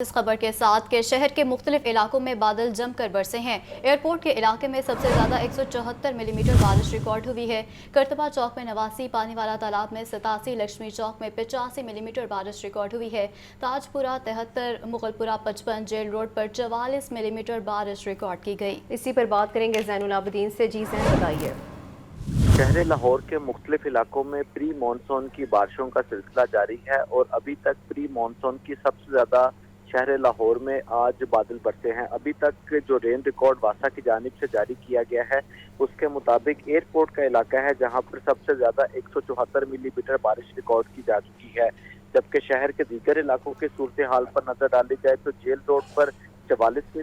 اس خبر کے ساتھ کہ شہر کے مختلف علاقوں میں بادل جم کر برسے ہیں۔ ایئرپورٹ کے علاقے میں سب سے زیادہ 174 ملی میٹر بارش ریکارڈ ہوئی ہے۔ کرتبہ چوک میں 89، پانی والا تالاب میں 87، لکشمی چوک میں 85 ملی میٹر بارش ریکارڈ ہوئی ہے۔ تاج پورہ 73، مغل پورہ 55، جیل روڈ پر 44 ملی میٹر بارش ریکارڈ کی گئی۔ اسی پر بات کریں گے زین العابدین سے۔ جی زین، بتائیے۔ شہر لاہور کے مختلف علاقوں میں پری مانسون کی بارشوں کا سلسلہ جاری ہے اور ابھی تک پری مانسون کی سب سے زیادہ شہر لاہور میں آج بادل برسے ہیں۔ ابھی تک جو رین ریکارڈ واسا کی جانب سے جاری کیا گیا ہے اس کے مطابق ایئرپورٹ کا علاقہ ہے جہاں پر سب سے زیادہ 174 ملی میٹر بارش ریکارڈ کی جا چکی ہے، جبکہ شہر کے دیگر علاقوں کے صورتحال پر نظر ڈالی جائے تو جیل روڈ پر 44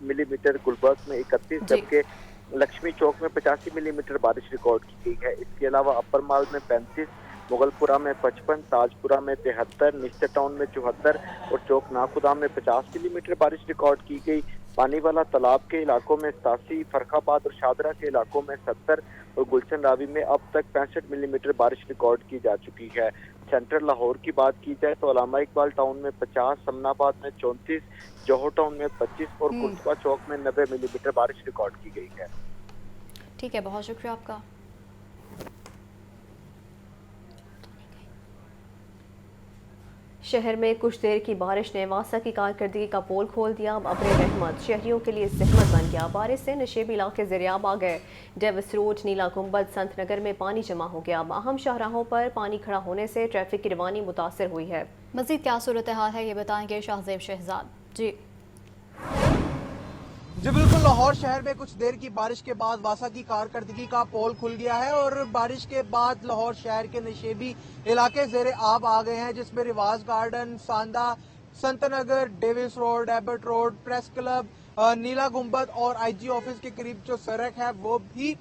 ملی میٹر، گلبرگ میں 31، جبکہ لکشمی چوک میں 85 ملی میٹر بارش ریکارڈ کی گئی ہے۔ اس کے علاوہ اپر مال میں 35، مغل پورہ میں 55، تاج پورہ میں 73، نشتر ٹاؤن میں 74 اور چوک ناخدا میں 50 ملی میٹر بارش ریکارڈ کی گئی۔ پانی والا تالاب کے علاقوں میں 87، فرخ آباد اور شادرہ کے علاقوں میں 70 اور گلشن راوی میں اب تک 65 ملی میٹر بارش ریکارڈ کی جا چکی ہے۔ سینٹرل لاہور کی بات کی جائے تو علامہ اقبال ٹاؤن میں 50، سمن آباد میں 34، جوہر ٹاؤن میں 25 اور کرتبہ چوک میں 90 ملی میٹر بارش ریکارڈ کی گئی ہے۔ ٹھیک ہے، بہت شکریہ آپ کا۔ شہر میں کچھ دیر کی بارش نے واسا کی کارکردگی کا پول کھول دیا۔ ابر رحمت شہریوں کے لیے زحمت بن گیا۔ بارش سے نشیبی علاقے زیریاب آ گئے۔ ڈیوس روڈ، نیلا گنبد، سنت نگر میں پانی جمع ہو گیا۔ اہم شاہراہوں پر پانی کھڑا ہونے سے ٹریفک کی روانی متاثر ہوئی ہے۔ مزید کیا صورتحال ہے یہ بتائیں گے شاہزیب شہزاد۔ جی بالکل، لاہور شہر میں کچھ دیر کی بارش کے بعد واسا کی کارکردگی کا پول کھل گیا ہے اور بارش کے بعد لاہور شہر کے نشیبی علاقے زیر آب آ گئے ہیں، جس میں رواز garden, Sanda, Sant Nagar, Davis road, Abbott road, press club, Nila Gumbad اور آئی جی آفس کے قریب جو سڑک ہے وہ بھی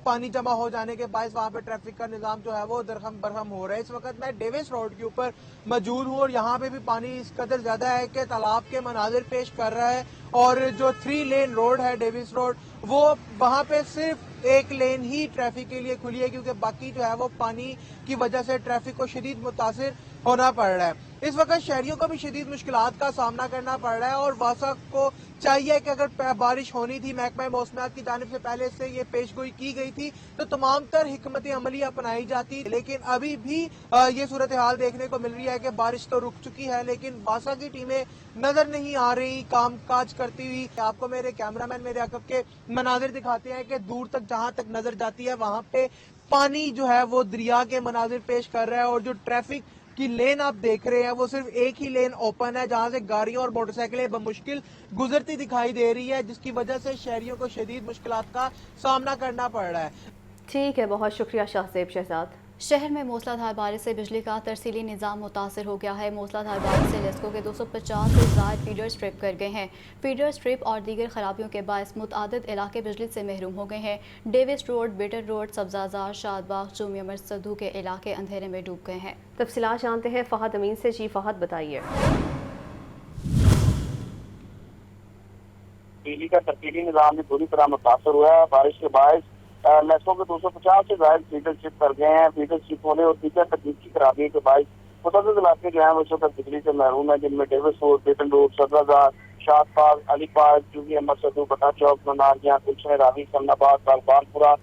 پانی جمع ہو جانے کے باعث وہاں پہ ٹریفک کا نظام جو ہے وہ درہم برہم ہو رہا ہے۔ اس وقت میں ڈیوس روڈ کے اوپر موجود ہوں اور یہاں پہ بھی پانی اس قدر زیادہ ہے کہ تالاب کے مناظر پیش کر رہا ہے، اور جو 3 لین روڈ ہے ڈیوس روڈ، وہ وہاں پہ صرف 1 لین ہی ٹریفک کے لیے کھلی ہے، کیونکہ باقی جو ہے وہ پانی کی وجہ سے ٹریفک کو شدید متاثر ہونا پڑ رہا ہے۔ اس وقت شہریوں کو بھی شدید مشکلات کا سامنا کرنا پڑ رہا ہے اور واسا کو چاہیے کہ اگر بارش ہونی تھی، محکمہ موسمیات کی جانب سے پہلے سے یہ پیش گوئی کی گئی تھی تو تمام تر حکمت عملی اپنائی جاتی، لیکن ابھی بھی یہ صورتحال دیکھنے کو مل رہی ہے کہ بارش تو رک چکی ہے لیکن واسا کی ٹیمیں نظر نہیں آ رہی کام کاج کرتی ہوئی۔ آپ کو میرے کیمرامین میرے عقب کے مناظر دکھاتے ہیں کہ دور تک جہاں تک نظر جاتی ہے وہاں پہ پانی جو ہے وہ دریا کے مناظر پیش کر رہا ہے، اور جو ٹریفک کی لین آپ دیکھ رہے ہیں وہ صرف ایک ہی لین اوپن ہے جہاں سے گاڑیاں اور موٹر سائیکلیں بمشکل گزرتی دکھائی دے رہی ہے، جس کی وجہ سے شہریوں کو شدید مشکلات کا سامنا کرنا پڑ رہا ہے۔ ٹھیک ہے، بہت شکریہ شاہزیب شہزاد۔ شہر میں موسلا دھار بارش سے بجلی کا ترسیلی نظام متاثر ہو گیا ہے۔ موسلا دھار بارش سے لیسکو کے 250 سے زائد فیڈر اسٹرپ کر گئے ہیں۔ فیڈر اسٹرپ اور دیگر خرابیوں کے باعث متعدد علاقے بجلی سے محروم ہو گئے ہیں۔ Davis road, better road, Sabzazar, شاد باغ، چومی امر صدو کے علاقے اندھیرے میں ڈوب گئے ہیں۔ تفصیلات جانتے ہیں فہد امین سے۔ جی فہد، بتائیے۔ بجلی کا ترسیلی نظام بھی پوری طرح متاثر ہوا ہے۔ بارش کے باعث لیسوں کے 250 سے زائد فیڈر شپ کر گئے ہیں۔ فیڈر شپ ہونے اور دیگر تکنیکی خرابی کے باعث متعدد علاقے جو ہیں وہ اس وقت بجلی سے محروم ہیں، جن میں ڈیوس روڈ، بیٹن روڈ، صدرازار، شاد باغ، علی پارک، چومی امر صدو، بٹا چوک، مناریاں، گلشن راوی، سمن آباد، بال پورہ،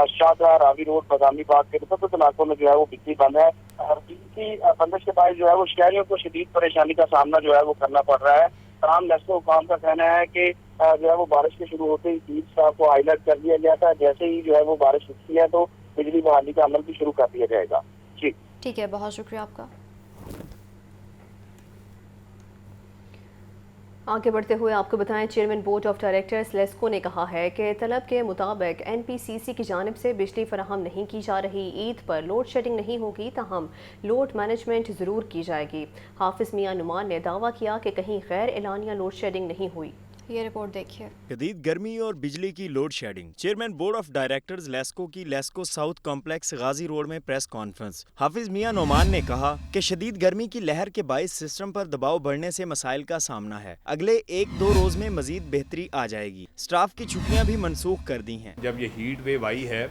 شادرہ، راوی روڈ، بادامی باغ کے متعدد علاقوں میں جو ہے وہ بجلی بند ہے۔ بجلی کی بندش کے باعث جو ہے وہ شہریوں کو شدید پریشانی کا سامنا جو ہے وہ کرنا پڑ رہا ہے۔ تمام لیسکو حکام کا کہنا ہے کہ جو ہے وہ بارش کے شروع ہوتے ہی 30 صاحب کو ہائی الرٹ کر دیا گیا تھا، جیسے ہی جو ہے وہ بارش رکتی ہے تو بجلی بحالی کا عمل بھی شروع کر دیا جائے گا۔ جی ٹھیک ہے، بہت شکریہ آپ کا۔ آگے بڑھتے ہوئے آپ کو بتائیں، chairman board of directors LESCO نے کہا ہے کہ طلب کے مطابق این پی سی سی کی جانب سے بجلی فراہم نہیں کی جا رہی۔ عید پر لوڈ شیڈنگ نہیں ہوگی، تاہم لوڈ مینجمنٹ ضرور کی جائے گی۔ حافظ میاں نعمان نے دعویٰ کیا کہ کہیں غیر اعلانیہ لوڈ شیڈنگ نہیں ہوئی۔ یہ رپورٹ دیکھیے۔ شدید گرمی اور بجلی کی load shedding. Chairman board of directors LESCO کی LESCO south complex Ghazi road میں پریس کانفرنس۔ حافظ میاں نعمان نے کہا کہ شدید گرمی کی لہر کے باعث سسٹم پر دباؤ بڑھنے سے مسائل کا سامنا ہے۔ اگلے 1-2 روز میں مزید بہتری آ جائے گی۔ سٹاف کی چھٹیاں بھی منسوخ کر دی ہیں۔ جب یہ ہیٹ ویو آئی ہے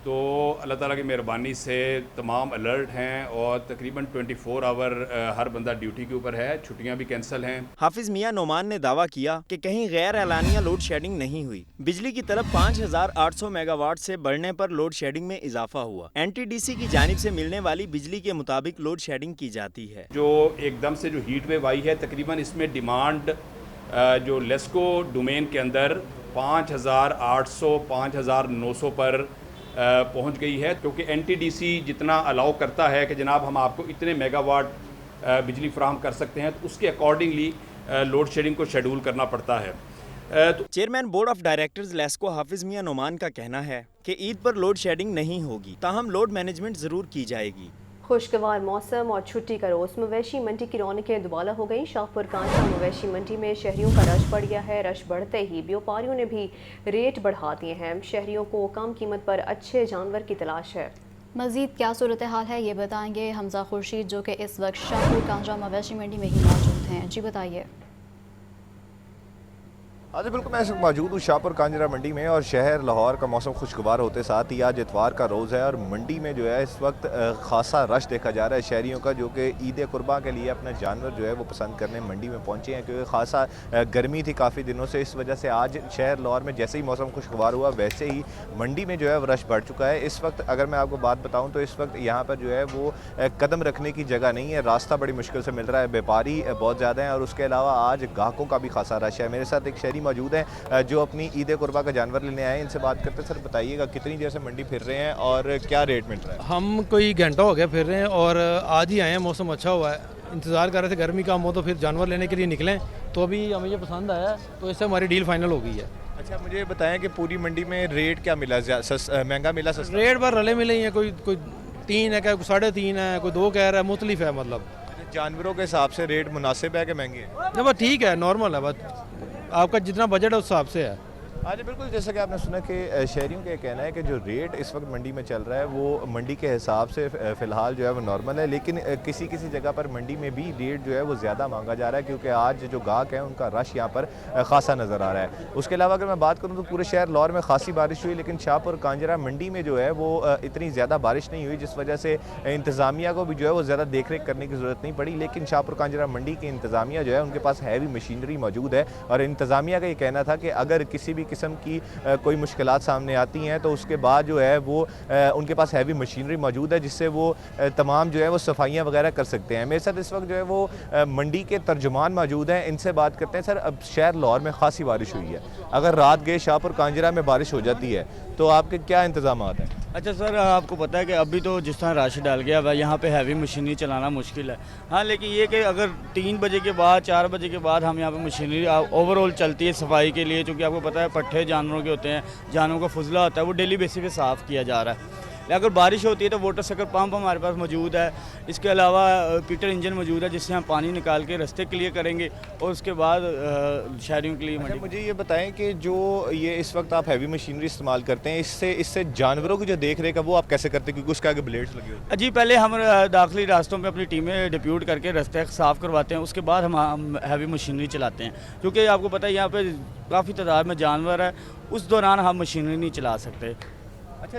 तो अल्लाह ताला की मेहरबानी से तमाम अलर्ट हैं और तकरीबन 24 आवर हर बंदा ड्यूटी के ऊपर है, छुट्टियां भी कैंसिल हैं। हाफिज मियां नोमान ने दावा किया कि कहीं गैर एलानिया लोड शेडिंग नहीं हुई। बिजली की तरफ 5800 मेगावाट से बढ़ने पर लोड शेडिंग में इजाफा हुआ। NTDC की जानिब से मिलने वाली बिजली के मुताबिक लोड शेडिंग की जाती है। जो एकदम से जो हीट वेव आई है, तकरीबन इसमें डिमांड जो लेस्को डोमेन के अंदर 5800 5900 पर पहुंच गई है, क्योंकि NTDC जितना अलाउ करता है कि जनाब हम आपको इतने मेगावाट बिजली फराहम कर सकते हैं, तो उसके अकॉर्डिंगली लोड शेडिंग को शेड्यूल करना पड़ता है। Chairman board of directors LESCO Hafiz Mian Noman का कहना है कि ईद पर लोड शेडिंग नहीं होगी, ताहम लोड मैनेजमेंट ज़रूर की जाएगी। खुशगवार मौसम और छुट्टी का रोज़ मवेशी मंडी की रौनकें दुबाला हो गई। शाहपुर कांचा मवेशी मंडी में शहरियों का रश बढ़ गया है। रश बढ़ते ही व्यापारियों ने भी रेट बढ़ा दिए हैं। शहरियों को कम कीमत पर अच्छे जानवर की तलाश है। मज़ीद क्या सूरत हाल है ये बताएंगे हमजा खुर्शीद, जो कि इस वक्त शाहपुर कांचा मवेशी मंडी में ही मौजूद हैं। जी बताइए। हाँ जी बिल्कुल, मैं इस वक्त मौजूद हूँ शाहपुर कांजरा मंडी में और शहर लाहौर का मौसम खुशगवार होते साथ ही आज इतवार का रोज़ है और मंडी में जो है इस वक्त खासा रश देखा जा रहा है शहरियों का, जो कि ईद कुर्बा के लिए अपना जानवर जो है वो पसंद करने मंडी में पहुँचे हैं, क्योंकि खासा गर्मी थी काफ़ी दिनों से। इस वजह से आज शहर लाहौर में जैसे ही मौसम खुशगवार हुआ वैसे ही मंडी में जो है वो रश बढ़ चुका है। इस वक्त अगर मैं आपको बात बताऊँ तो इस वक्त यहाँ पर जो है वो कदम रखने की जगह नहीं है, रास्ता बड़ी मुश्किल से मिल रहा है, व्यापारी बहुत ज़्यादा हैं और उसके अलावा आज ग्राहकों का भी खासा रश है। मेरे साथ एक शहरी मौजूद है जो अपनी ईद कुर्बा का जानवर लेने आए, इनसे बात करते हैं। सर बताइएगा कितनी देर से मंडी फिर रहे हैं और क्या रेट मिल रहा है? हम कोई घंटा हो गया फिर रहे हैं और आज ही आए हैं, मौसम अच्छा हुआ है, इंतज़ार कर रहे थे गर्मी कम हो तो फिर जानवर लेने के लिए निकलें, तो अभी हमें ये पसंद आया तो इससे हमारी डील फाइनल हो गई है। अच्छा मुझे बताएं कि पूरी मंडी में रेट क्या मिला, महंगा मिला, सस्ता? रेट पर रले मिले ही हैं, कोई 3 है, कोई 3.5 है, कोई 2 कह रहा है, मुख्तलिफ है। मतलब जानवरों के हिसाब से रेट मुनासिब है कि महंगे हैं? नहीं बस ठीक है, नॉर्मल है, बस आपका जितना बजट है उस हिसाब से है। हाँ जी बिल्कुल, जैसा कि आपने सुना कि शहरियों का कहना है कि जो रेट इस वक्त मंडी में चल रहा है वो मंडी के हिसाब से फ़िलहाल जो है वो नॉर्मल है, लेकिन किसी किसी जगह पर मंडी में भी रेट जो है वो ज़्यादा मांगा जा रहा है, क्योंकि आज जो गाहक है उनका रश यहाँ पर खासा नज़र आ रहा है। उसके अलावा अगर मैं बात करूँ तो पूरे शहर लाहौर में खासी बारिश हुई, लेकिन शाहपुर कांजरा मंडी में जो है वो इतनी ज़्यादा बारिश नहीं हुई, जिस वजह से इंतज़ामिया को भी जो है वो ज़्यादा देख रेख करने की ज़रूरत नहीं पड़ी। लेकिन शाहपुर कांजरा मंडी की इंतज़ामिया जो है उनके पास हैवी मशीनरी मौजूद है और इंतज़ामिया का ये कहना था कि अगर किसी भी किस्म की कोई मुश्किलात सामने आती हैं तो उसके बाद जो है वो उनके पास हैवी मशीनरी मौजूद है, जिससे वो तमाम जो है वो सफाइयाँ वगैरह कर सकते हैं। मेरे साथ इस वक्त जो है वो मंडी के तर्जुमान मौजूद हैं, इनसे बात करते हैं। सर अब शहर लाहौर में खासी बारिश हुई है, अगर रात गए शाहपुर कांजरा में बारिश हो जाती है तो आपके क्या इंतजाम हैं? अच्छा सर, आपको पता है कि अभी तो जिस तरह रश डाल गया है यहाँ पे हैवी मशीनरी चलाना मुश्किल है। हाँ लेकिन ये कि अगर 3 बजे के बाद 4 बजे के बाद हम यहाँ पे मशीनरी ओवरऑल चलती है सफाई के लिए, क्योंकि आपको पता है पट्ठे जानवरों के होते हैं, जानवरों का फुजला होता है, वो डेली बेसिस पे साफ़ किया जा रहा है। अगर बारिश होती है तो वाटर सकर पंप हमारे पास मौजूद है, इसके अलावा पीटर इंजन मौजूद है जिससे हम पानी निकाल के रास्ते क्लियर करेंगे और उसके बाद शहरियों के लिए। अच्छा, मुझे ये बताएं कि जो ये इस वक्त आप हैवी मशीनरी इस्तेमाल करते हैं, इससे जानवरों की जो देख रेख है वो आप कैसे करते हैं, क्योंकि उसके आगे ब्लेड्स लगे होते हैं? जी पहले हम दाखिली रास्तों में अपनी टीमें डिप्यूट करके रास्ते साफ़ करवाते हैं, उसके बाद हम हैवी मशीनरी चलाते हैं, क्योंकि आपको पता है यहाँ पे काफ़ी तादाद में जानवर है, उस दौरान हम मशीनरी नहीं चला सकते। अच्छा,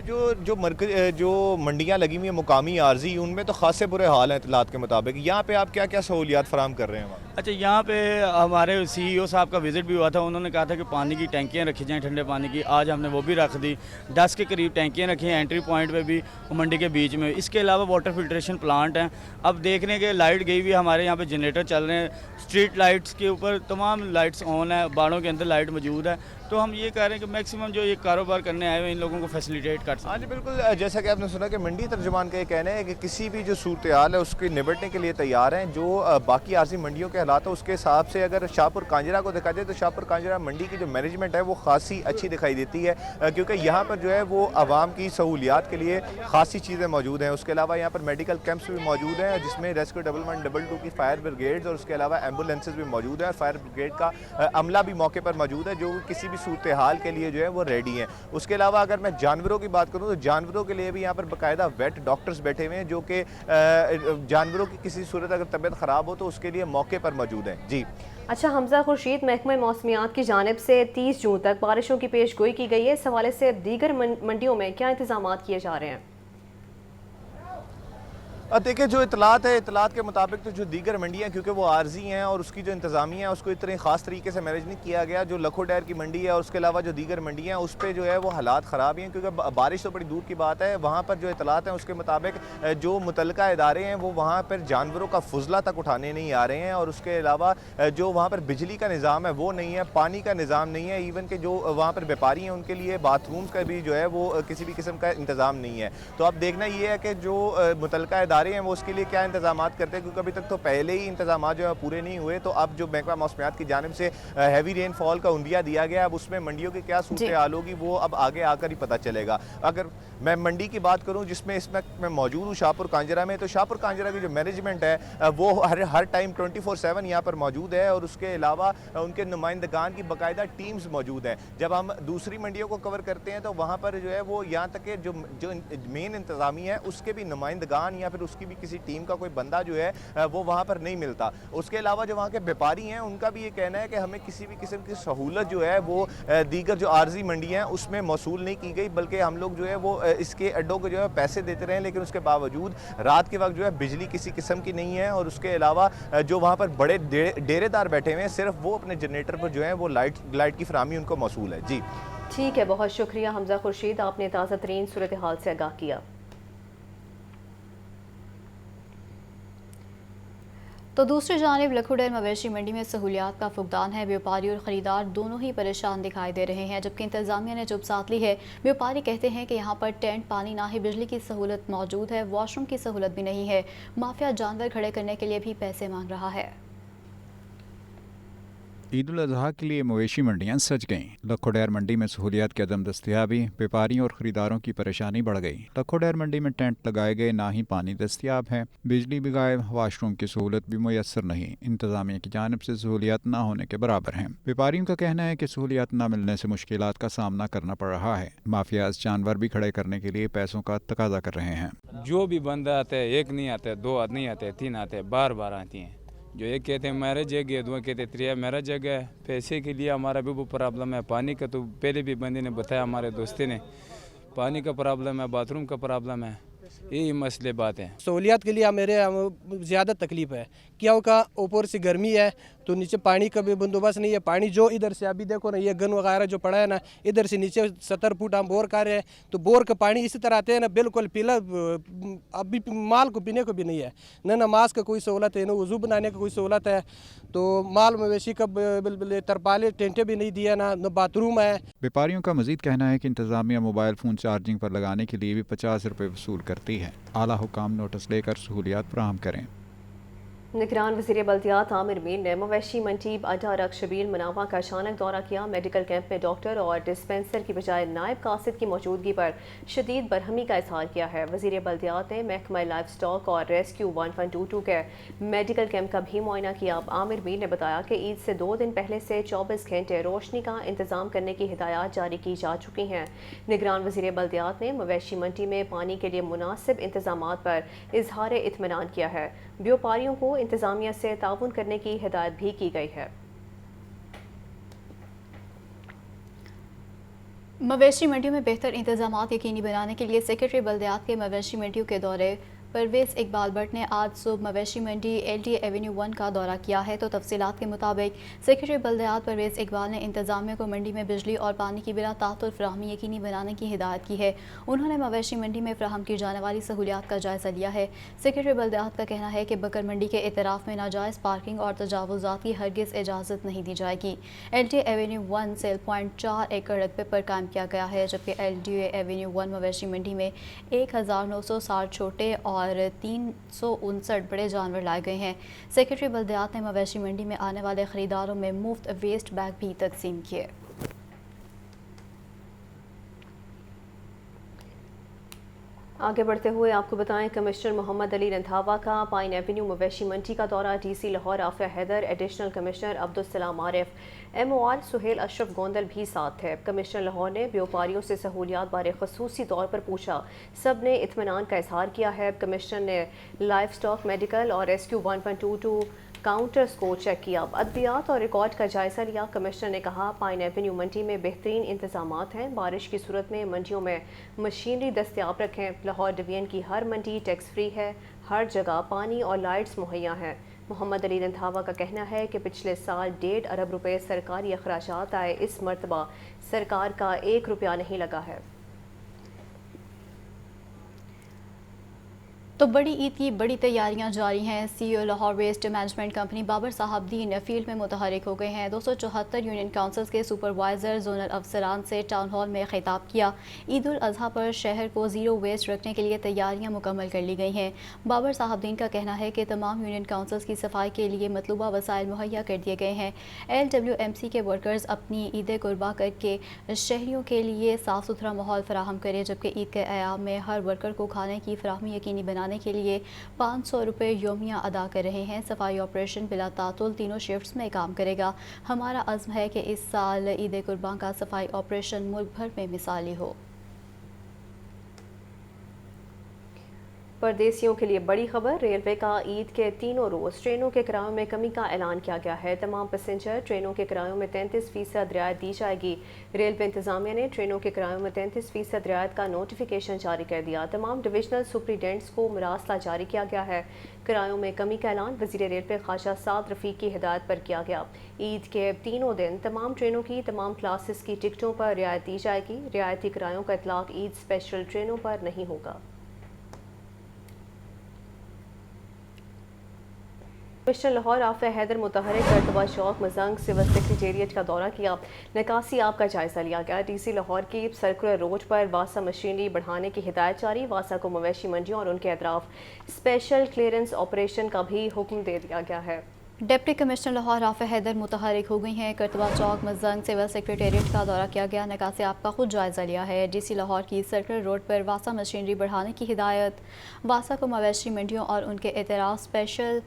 जो मंडियाँ लगी हुई हैं मुकामी आर्जी, उनमें तो खासे बुरे हाल हैं इतलात के मुताबिक, यहाँ पे आप क्या क्या सहूलियात फराहम कर रहे हैं? अच्छा, यहाँ पे हमारे CEO साहब का विज़िट भी हुआ था, उन्होंने कहा था कि पानी की टैंकियाँ रखी जाएँ, ठंडे पानी की। आज हमने वो भी रख दी, 10 के करीब टैंकियाँ रखी हैं एंट्री पॉइंट पे भी, मंडी के बीच में। इसके अलावा वाटर फिल्ट्रेशन प्लांट हैं। अब देखने के लाइट गई हुई, हमारे यहाँ पे जनरेटर चल रहे हैं, स्ट्रीट लाइट्स के ऊपर तमाम लाइट्स ऑन है, बाड़ों के अंदर लाइट मौजूद है। तो हम ये कह रहे हैं कि मैक्सिमम जो ये कारोबार करने आए हुए इन लोगों को फैसिलिटेट कर सकते हैं। हाँ जी बिल्कुल, जैसा कि आपने सुना कि मंडी तर्जुमान का ये कहना है कि किसी भी जो सूरत हाल है उसके निपटने के लिए तैयार हैं। जो बाकी आर्जी मंडियों के हालात है उसके हिसाब से अगर शाहपुर कांजरा को देखा जाए तो शाहपुर कांजरा मंडी की जो मैनेजमेंट है वो खासी अच्छी दिखाई देती है, क्योंकि यहाँ पर जो है वो आवाम की सहूलियात के लिए खासी चीज़ें मौजूद हैं। उसके अलावा यहाँ पर मेडिकल कैंप्स भी मौजूद हैं जिसमें रेस्क्यू 112 की फायर ब्रिगेड्स और उसके अलावा एम्बुलेंसेज भी मौजूद है। फायर ब्रिगेड का अमला भी मौके पर मौजूद है जो किसी भी بھی صورتحال کے لیے جو ہے وہ ریڈی ہیں. اس کے علاوہ اگر میں جانوروں کی بات کروں تو جانوروں کے لیے بھی یہاں پر باقاعدہ ویٹ ڈاکٹرز بیٹھے ہوئے ہیں جو کہ جانوروں کی کسی صورت اگر طبیعت خراب ہو تو اس کے لیے موقع پر موجود ہیں. جی اچھا حمزہ خورشید، محکمہ موسمیات کی جانب سے 30 جون تک بارشوں کی پیش گوئی کی گئی ہے. اس حوالے سے دیگر منڈیوں میں کیا انتظامات کیے جا رہے ہیں؟ دیکھیں جو اطلاعات ہے، اطلاعات کے مطابق تو جو دیگر منڈیاں کیونکہ وہ عارضی ہیں اور اس کی جو انتظامیہ ہے اس کو اتنے خاص طریقے سے مینیج نہیں کیا گیا. جو لکھو ڈیر کی منڈی ہے اور اس کے علاوہ جو دیگر منڈیاں ہیں اس پہ جو ہے وہ حالات خراب ہیں کیونکہ بارش تو بڑی دور کی بات ہے. وہاں پر جو اطلاعات ہیں اس کے مطابق جو متعلقہ ادارے ہیں وہ وہاں پر جانوروں کا فضلہ تک اٹھانے نہیں آ رہے ہیں اور اس کے علاوہ جو وہاں پر بجلی کا نظام ہے وہ نہیں ہے، پانی کا نظام نہیں ہے، ایون کہ جو وہاں پر بیپاری ہیں ان کے لیے باتھ رومز کا بھی جو ہے وہ کسی بھی قسم کا انتظام نہیں ہے. تو اب دیکھنا یہ ہے کہ جو متعلقہ ادارے ہیں وہ اس کے لیے کیا انتظامات کرتے ہیں کیونکہ ابھی تک تو پہلے ہی انتظامات جو ہے پورے نہیں ہوئے. تو اب جو محکمہ موسمیات کی جانب سے ہیوی رین فال کا عندیہ دیا گیا، اب اس میں منڈیوں کی کیا صورتحال ہوگی وہ اب آگے آ کر ہی پتہ چلے گا. اگر میں منڈی کی بات کروں جس میں اس وقت میں موجود ہوں شاہپور کانجرہ میں، تو شاہپور کانجرہ کی جو مینجمنٹ ہے وہ ہر ٹائم 24/7 یہاں پر موجود ہے اور اس کے علاوہ ان کے نمائندگان کی باقاعدہ ٹیمز موجود ہیں. جب ہم دوسری منڈیوں کو کور کرتے ہیں تو وہاں پر جو ہے وہ یہاں تک کہ جو مین انتظامیہ ہے اس کے بھی نمائندگان یا پھر اس کی بھی کسی ٹیم کا کوئی بندہ جو ہے وہ وہاں پر نہیں ملتا. اس کے علاوہ جو وہاں کے بیپاری ہیں ان کا بھی یہ کہنا ہے کہ ہمیں کسی بھی قسم کی سہولت جو ہے وہ دیگر جو عارضی منڈیاں ہیں اس میں موصول نہیں کی گئی، بلکہ ہم لوگ جو ہے وہ اس کے اڈوں کو جو ہے پیسے دیتے رہے، لیکن اس کے باوجود رات کے وقت جو ہے بجلی کسی قسم کی نہیں ہے اور اس کے علاوہ جو وہاں پر بڑے ڈیرے دار بیٹھے ہوئے ہیں صرف وہ اپنے جنریٹر پر جو ہے وہ لائٹ کی فراہمی ان کو موصول ہے. جی ٹھیک ہے، بہت شکریہ حمزہ خورشید، آپ نے تازہ ترین صورتحال سے آگاہ کیا. تو دوسری جانب لکھو ڈیر مویشی منڈی میں سہولیات کا فقدان ہے. بیوپاری اور خریدار دونوں ہی پریشان دکھائی دے رہے ہیں، جبکہ انتظامیہ نے چپ ساتھ لی ہے. بیوپاری کہتے ہیں کہ یہاں پر ٹینٹ، پانی، نہ ہی بجلی کی سہولت موجود ہے، واش روم کی سہولت بھی نہیں ہے. مافیا جانور کھڑے کرنے کے لیے بھی پیسے مانگ رہا ہے. عید الاضحیٰ کے لیے مویشی منڈیاں سج گئیں. لکھو ڈیر منڈی میں سہولیات کی عدم دستیابی، بیپاریوں اور خریداروں کی پریشانی بڑھ گئی. لکھو ڈیر منڈی میں ٹینٹ لگائے گئے، نہ ہی پانی دستیاب ہے، بجلی بھی غائب، واش روم کی سہولت بھی میسر نہیں. انتظامیہ کی جانب سے سہولیات نہ ہونے کے برابر ہیں. بیپاریوں کا کہنا ہے کہ سہولیات نہ ملنے سے مشکلات کا سامنا کرنا پڑ رہا ہے. مافیاز جانور بھی کھڑے کرنے کے لیے پیسوں کا تقاضا کر رہے ہیں. جو بھی بندہ آتے ہیں، ایک نہیں آتے، دو نہیں آتے، تین آتے، بار آتی ہیں. جو ایک کہتے ہیں میرا جگہ ہے، دو کہتے ہیں تریا میرا جگہ ہے. پیسے کے لیے ہمارا بھی وہ پرابلم ہے. پانی کا تو پہلے بھی بندے نے بتایا، ہمارے دوستے نے، پانی کا پرابلم ہے، باتھ روم کا پرابلم ہے، یہی مسئلے بات ہیں. سہولیات کے لیے میرے زیادہ تکلیف ہے. کیوں کا اوپر سے گرمی ہے تو نیچے پانی کا بھی بندوبست نہیں ہے. پانی جو ادھر سے ابھی دیکھو نا، یہ گن وغیرہ جو پڑا ہے نا، ادھر سے نیچے 70 فٹ ہم بور کر رہے ہیں تو بور کا پانی اسی طرح آتے ہیں نا، بالکل پیلا، ابھی مال کو پینے کو بھی نہیں ہے. نہ نماز کا کوئی سہولت ہے، نہ وضو بنانے کا کوئی سہولت ہے. تو مال مویشی کا ترپالے ٹینٹیں بھی نہیں دیا، نہ باتھ روم ہے. بیپاریوں کا مزید کہنا ہے کہ انتظامیہ موبائل فون چارجنگ پر لگانے کے لیے بھی 50 روپے وصول کرتی ہے. اعلیٰ حکام نوٹس لے کر سہولیات فراہم کریں. نگران وزیر بلدیات عامر میر نے مویشی منڈی اڈا رکھ شبیل مناوا کا اچانک دورہ کیا. میڈیکل کیمپ میں ڈاکٹر اور ڈسپنسر کی بجائے نائب قاصد کی موجودگی پر شدید برہمی کا اظہار کیا ہے. وزیر بلدیات نے محکمہ لائف سٹاک اور ریسکیو 1122 کے میڈیکل کیمپ کا بھی معائنہ کیا. عامر میر نے بتایا کہ عید سے 2 دن پہلے سے 24 گھنٹے روشنی کا انتظام کرنے کی ہدایات جاری کی جا چکی ہیں. نگران وزیر بلدیات نے مویشی منڈی میں پانی کے لیے مناسب انتظامات پر اظہار اطمینان کیا ہے. بیوپاریوں کو انتظامیہ سے تعاون کرنے کی ہدایت بھی کی گئی ہے. مویشی منڈیوں میں بہتر انتظامات یقینی بنانے کے لیے سیکرٹری بلدیات کے مویشی منڈیوں کے دورے پرویز اقبال بٹ نے آج صبح مویشی منڈی LD ایونیو 1 کا دورہ کیا ہے. تو تفصیلات کے مطابق سیکرٹری بلدیات پرویز اقبال نے انتظامیہ کو منڈی میں بجلی اور پانی کی بلا تعطل فراہمی یقینی بنانے کی ہدایت کی ہے. انہوں نے مویشی منڈی میں فراہم کی جانے والی سہولیات کا جائزہ لیا ہے. سیکرٹری بلدیات کا کہنا ہے کہ بکر منڈی کے اطراف میں ناجائز پارکنگ اور تجاوزات کی ہرگز اجازت نہیں دی جائے گی. LD ایونیو 1 سیل پوائنٹ 4 ایکڑ رقبے پر قائم کیا گیا ہے، جبکہ LD ایونیو 1 مویشی منڈی میں 1960 چھوٹے اور 359 بڑے جانور لائے گئے ہیں. سیکرٹری بلدیات نے مویشی منڈی میں آنے والے خریداروں میں مفت ویسٹ بیگ بھی تقسیم کیے. आगे बढ़ते हुए आपको बताएं, कमिश्नर मोहम्मद अली रंधावा का पाइन एवेन्यू मवेशी मंडी का दौरा। DC Lahore Afia Haider, additional commissioner Abdul Salam Arif, MOR Suhail Ashraf Gondal भी साथ थे। कमिश्नर लाहौर ने व्यापारियों से सहूलियात बारे खसूसी तौर पर पूछा। सब ने इत्मीनान का इजहार किया है। कमिश्नर ने लाइफ स्टॉक, मेडिकल और रेस्क्यू 1.22 काउंटर्स को चेक किया। अद्वियात और रिकॉर्ड का जायजा लिया। कमिश्नर ने कहा, पाइन एवेन्यू मंडी में बेहतरीन इंतजामात हैं। बारिश की सूरत में मंडियों में मशीनरी दस्तियाब रखें। लाहौर डिवीजन की हर मंडी टैक्स फ्री है। हर जगह पानी और लाइट्स मुहैया हैं। मोहम्मद अली रंधावा का कहना है कि पिछले साल 1.5 अरब रुपए सरकारी अखराजात आए। इस मरतबा सरकार का 1 रुपया नहीं लगा है। तो बड़ी ईद की बड़ी तैयारियां जारी हैं। CEO Lahore waste management company Babar Sahib Din field में मुतहरिक हो गए हैं। 274 यूनियन काउंसिल्स के सुपरवाइजर जोनल अफसरान से टाउन हॉल में खिताब किया। ईद उल अजहा पर शहर को ज़ीरो वेस्ट रखने के लिए तैयारियां मुकम्मल कर ली गई हैं। बाबर साहब दीन का कहना है कि तमाम यूनियन काउंसिल्स की सफाई के लिए मतलूबा वसाइल मुहैया कर दिए गए हैं। LWMC के वर्कर्स अपनी ईद कुर्बा करके शहरियों के लिए साफ़ सुथरा माहौल फराहम करें, जबकि ईद के अयाम में हर वर्कर को खाने की फराहमी यकीनी बनाने के लिए 500 रुपये योमिया अदा कर रहे हैं। सफाई ऑपरेशन बिला तातुल तीनों शिफ्ट्स में काम करेगा। हमारा अज़्म है कि इस साल ईद कुर्बान का सफाई ऑपरेशन मुल्क भर में मिसाली हो। परदेसियों के लिए बड़ी खबर। रेलवे का ईद के तीनों रोज़ ट्रेनों के किरायों में कमी का ऐलान किया गया है। तमाम पैसेंजर ट्रेनों के किरायों में 33% रियायत दी जाएगी। रेलवे इंतजामिया ने ट्रेनों के किरायों में 33% रियायत का नोटिफिकेशन जारी कर दिया। तमाम डिविजनल सुपरिटेंडेंट्स को मरासला जारी किया गया है। किरायों में कमी का ऐलान वज़ीर रेलवे ख्वाजा साद रफ़ीक की हिदायत पर किया गया। ईद के तीनों दिन तमाम ट्रेनों की तमाम क्लासेस की टिकटों पर रियायत दी जाएगी। रियायती किरायों का इतलाक ईद स्पेशल ट्रेनों पर नहीं होगा। कमिश्नर लाहौर आफिया हैदर मुतहरिक करतबा चौक मजंग सिविल सेक्रेटेरिएट का दौरा किया। निकासी आप का जायजा लिया गया। DC लाहौर की सर्कुलर रोड पर वासा मशीनरी बढ़ाने की हिदायत जारी। वासा को मवेशी मंडियों और उनके अतराफ स्पेशल क्लियरेंस ऑपरेशन का भी हुक्म दे दिया गया है। डिप्टी कमिश्नर लाहौर आफिया हैदर मुतहरिक हो गई हैं। करतबा चौक मजंग सिविल सेक्रेटेरिएट का दौरा किया गया। निकासी आपका खुद जायजा लिया है। DC लाहौर की सर्कुलर रोड पर वासा मशीनरी बढ़ाने की हिदायत। वासा को मवेशी मंडियों और उनके अतराफ स्पेशल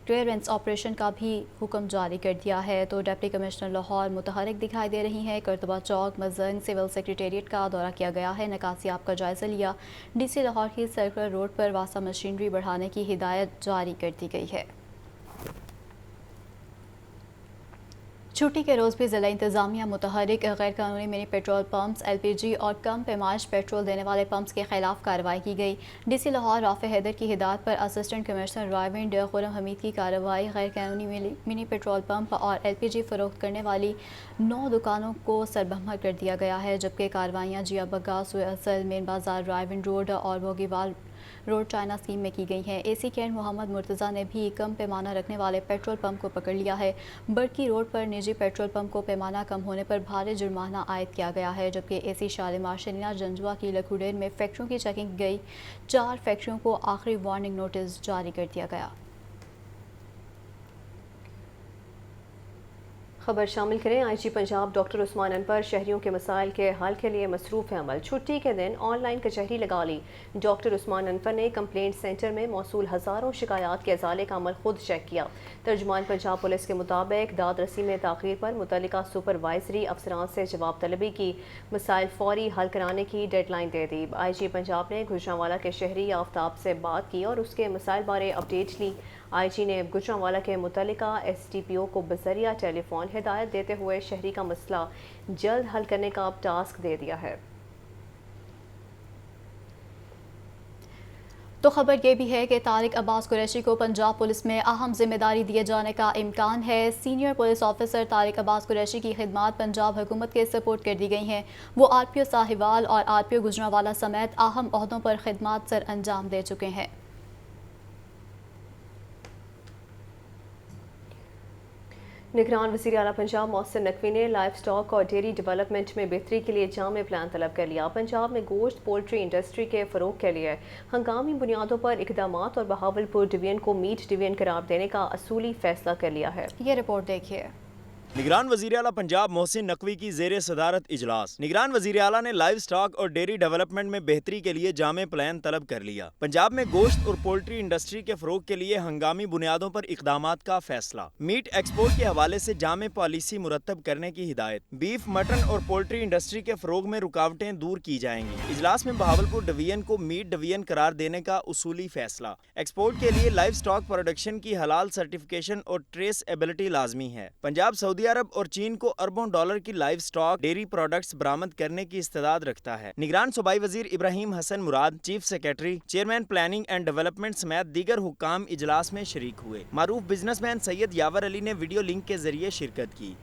क्लियरेंस ऑपरेशन का भी हुक्म जारी कर दिया है। तो डिप्टी कमिश्नर लाहौर मुतहरिक दिखाई दे रही हैं। करतबा चौक मजंग सिविल सेक्रेटेरिएट का दौरा किया गया है। निकासी आपका जायजा लिया। DC लाहौर की सर्कुलर रोड पर वासा मशीनरी बढ़ाने की हिदायत जारी कर दी गई है। छुट्टी के रोज़ भी ज़िला इंतज़ामिया मुतहरिक। गैर कानूनी मिनी पेट्रोल पंप्स, LPG और कम पैमाइश पेट्रोल देने वाले पंप्स के खिलाफ कार्रवाई की गई। DC लाहौर आफिया हैदर की हिदायत पर असिस्टेंट कमिश्नर रायविंड खुरम हमीद की कार्रवाई। गैर कानूनी मिनी पेट्रोल पंप और LPG फ़रोख्त करने वाली 9 दुकानों को सरबहमा कर दिया गया है, जबकि कार्रवाइयाँ जिया बग्गा, सुअसल, मेन बाज़ार, रायविंड रोड और बोगीवाल रोड चाइना स्कीम में की गई हैं। AC कैंट मोहम्मद मुर्तज़ा ने भी कम पैमाना रखने वाले पेट्रोल पंप को पकड़ लिया है। बड़की रोड पर निजी पेट्रोल पंप को पैमाना कम होने पर भारी जुर्माना आयद किया गया है, जबकि AC शालिमार शनीना जंजुआ की लखुडेर में फैक्ट्रियों की चेकिंग गई। 4 फैक्ट्रियों को आखिरी वार्निंग नोटिस जारी कर दिया गया। खबर शामिल करें। IG पंजाब डॉक्टर उस्मान अनवर शहरियों के मसाइल के हल के लिए मसरूफ़ है अमल। छुट्टी के दिन ऑनलाइन कचहरी लगा ली। डॉक्टर उस्मान अनवर ने कंप्लेंट सेंटर में मौसूल हज़ारों शिकायत के अजाले का अमल खुद चेक किया। तर्जुमान पंजाब पुलिस के मुताबिक दाद रसी में ताख़ीर पर मुतल्लिका सुपरवाइजरी अफसरान से जवाब तलबी की। मसाइल फौरी हल कराने की डेडलाइन दे दी। IG पंजाब ने गुजरांवाला के शहरी आफ्ताब से बात की और उसके मसाइल बारे अपडेट ली। IG ने गुजरांवाला के मुतल्लिका SDPO को बज़रिया टेलीफोन हिदायत देते हुए शहरी का मसला जल्द हल करने का अब टास्क दे दिया है। तो खबर ये भी है कि तारिक अब्बास कुरैशी को पंजाब पुलिस में अहम जिम्मेदारी दिए जाने का इम्कान है। Senior police officer Tariq Abbas Qureshi की खिदमात पंजाब हुकूमत के सपोर्ट कर दी गई हैं। वो RPO साहिवाल और RPO गुजरांवाला समेत अहम ओहदों पर खिदमात सर अंजाम दे चुके हैं। निगरान वज़ीर आला पंजाब मोहसिन नकवी ने लाइफ स्टॉक और डेयरी डेवलपमेंट में बेहतरी के लिए जामे प्लान तलब कर लिया। पंजाब में गोश्त पोल्ट्री इंडस्ट्री के फ़रोग के लिए हंगामी बुनियादों पर इक़दामात और बहावलपुर डिवीजन को मीट डिवीजन करार देने का असूली फैसला कर लिया है। ये रिपोर्ट देखिए। निगरान वज़ीर आला पंजाब मोहसिन नकवी की ज़ेरे सदारत इजलास। निगरान वज़ीर आला ने लाइव स्टॉक और डेयरी डेवलपमेंट में बेहतरी के लिए जामे प्लान तलब कर लिया। पंजाब में गोश्त और पोल्ट्री इंडस्ट्री के फ़रोग के लिए हंगामी बुनियादों पर इक़दामात का फैसला। मीट एक्सपोर्ट के हवाले से जामे पॉलिसी मुरतब करने की हिदायत। बीफ, मटन और पोल्ट्री इंडस्ट्री के फ़रोग में रुकावटें दूर की जाएंगी। इजलास में बहावलपुर डिवीजन को मीट डिवीजन करार देने का उसूली फैसला। एक्सपोर्ट के लिए लाइव स्टॉक प्रोडक्शन की हलाल सर्टिफिकेशन और ट्रेसएबिलिटी लाजमी है। पंजाब सऊदी अरब और चीन को अरबों डॉलर की लाइव स्टॉक डेयरी प्रोडक्ट्स बरामद करने की इस्तेदाद रखता है। निगरान सूबाई वजीर Ibrahim Hassan Murad, chief secretary, chairman planning and development समेत दीगर हुक्काम इजलास में शरीक हुए। मारूफ बिजनेसमैन सैयद यावर अली ने वीडियो लिंक के जरिए शिरकत की।